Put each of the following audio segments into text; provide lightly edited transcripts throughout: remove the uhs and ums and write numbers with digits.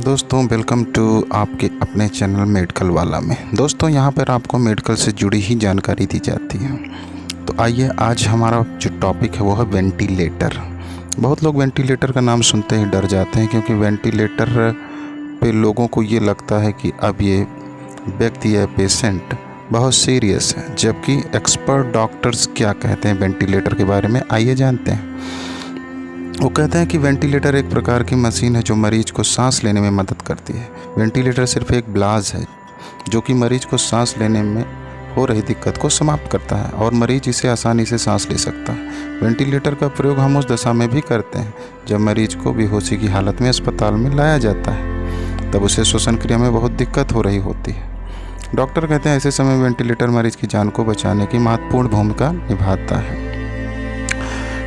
दोस्तों, welcome to आपके अपने चैनल मेडिकल वाला में। दोस्तों, यहाँ पर आपको मेडिकल से जुड़ी ही जानकारी दी जाती है। तो आइए, आज हमारा जो टॉपिक है वो है वेंटिलेटर। बहुत लोग वेंटिलेटर का नाम सुनते ही डर जाते हैं, क्योंकि वेंटिलेटर पे लोगों को ये लगता है कि अब ये व्यक्ति या पेशेंट बहुत सीरियस है। जबकि एक्सपर्ट डॉक्टर्स क्या कहते हैं वेंटिलेटर के बारे में, आइए जानते हैं। वो कहते हैं कि वेंटिलेटर एक प्रकार की मशीन है जो मरीज को सांस लेने में मदद करती है। वेंटिलेटर सिर्फ एक इलाज है जो कि मरीज को सांस लेने में हो रही दिक्कत को समाप्त करता है और मरीज इसे आसानी से सांस ले सकता है। वेंटिलेटर का प्रयोग हम उस दशा में भी करते हैं जब मरीज को बेहोशी की हालत में अस्पताल में लाया जाता है, तब उसे श्वसन क्रिया में बहुत दिक्कत हो रही होती है। डॉक्टर कहते हैं ऐसे समय वेंटिलेटर मरीज की जान को बचाने की महत्वपूर्ण भूमिका निभाता है।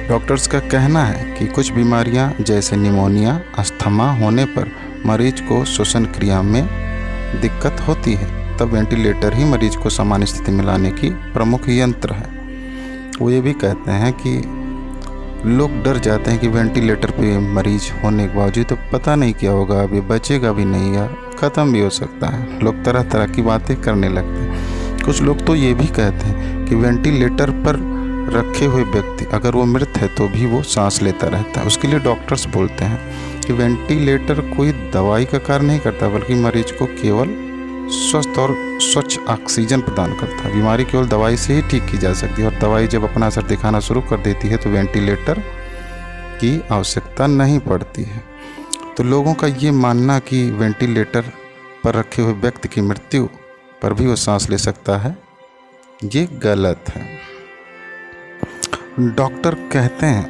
डॉक्टर्स का कहना है कि कुछ बीमारियां जैसे निमोनिया, अस्थमा होने पर मरीज को श्वसन क्रिया में दिक्कत होती है, तब वेंटिलेटर ही मरीज को सामान्य स्थिति में लाने की प्रमुख यंत्र है। वो ये भी कहते हैं कि लोग डर जाते हैं कि वेंटिलेटर पे मरीज होने के बावजूद तो पता नहीं क्या होगा, अब ये बचेगा भी नहीं या ख़त्म भी हो सकता है। लोग तरह तरह की बातें करने लगते हैं। कुछ लोग तो ये भी कहते हैं कि वेंटिलेटर पर रखे हुए व्यक्ति अगर वो मृत है तो भी वो सांस लेता रहता है। उसके लिए डॉक्टर्स बोलते हैं कि वेंटिलेटर कोई दवाई का कार्य नहीं करता, बल्कि मरीज को केवल स्वस्थ और स्वच्छ ऑक्सीजन प्रदान करता है। बीमारी केवल दवाई से ही ठीक की जा सकती है और दवाई जब अपना असर दिखाना शुरू कर देती है तो वेंटिलेटर की आवश्यकता नहीं पड़ती है। तो लोगों का ये मानना कि वेंटिलेटर पर रखे हुए व्यक्ति की मृत्यु पर भी वो सांस ले सकता है, ये गलत है। डॉक्टर कहते हैं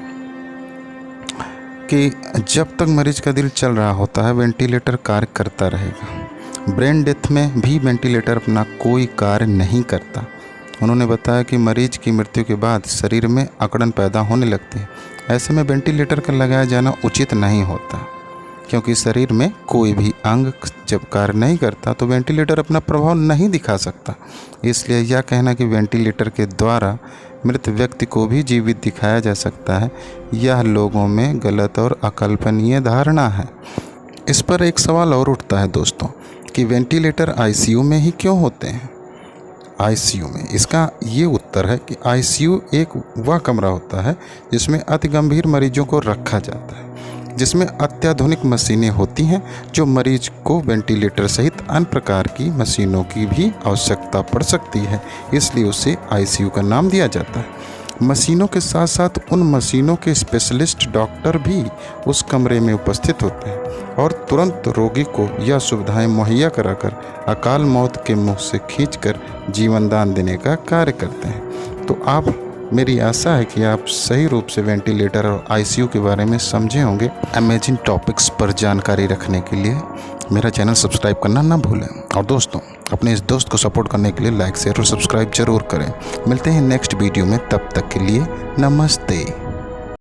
कि जब तक मरीज का दिल चल रहा होता है वेंटिलेटर कार्य करता रहेगा। ब्रेन डेथ में भी वेंटिलेटर अपना कोई कार्य नहीं करता। उन्होंने बताया कि मरीज की मृत्यु के बाद शरीर में अकड़न पैदा होने लगती है। ऐसे में वेंटिलेटर का लगाया जाना उचित नहीं होता, क्योंकि शरीर में कोई भी अंग जब कार्य नहीं करता तो वेंटिलेटर अपना प्रभाव नहीं दिखा सकता। इसलिए यह कहना कि वेंटिलेटर के द्वारा मृत व्यक्ति को भी जीवित दिखाया जा सकता है, यह लोगों में गलत और अकल्पनीय धारणा है। इस पर एक सवाल और उठता है दोस्तों कि वेंटिलेटर आईसीयू में ही क्यों होते हैं। आईसीयू में इसका ये उत्तर है कि आईसीयू एक वह कमरा होता है जिसमें अति गंभीर मरीजों को रखा जाता है, जिसमें अत्याधुनिक मशीनें होती हैं जो मरीज को वेंटिलेटर सहित अन्य प्रकार की मशीनों की भी आवश्यकता पड़ सकती है, इसलिए उसे आईसीयू का नाम दिया जाता है। मशीनों के साथ साथ उन मशीनों के स्पेशलिस्ट डॉक्टर भी उस कमरे में उपस्थित होते हैं और तुरंत रोगी को यह सुविधाएं मुहैया कराकर अकाल मौत के मुंह से खींचकर जीवन दान देने का कार्य करते हैं। तो आप, मेरी आशा है कि आप सही रूप से वेंटिलेटर और आईसीयू के बारे में समझे होंगे। अमेजिंग टॉपिक्स पर जानकारी रखने के लिए मेरा चैनल सब्सक्राइब करना ना भूलें और दोस्तों, अपने इस दोस्त को सपोर्ट करने के लिए लाइक, शेयर और सब्सक्राइब जरूर करें। मिलते हैं नेक्स्ट वीडियो में, तब तक के लिए नमस्ते।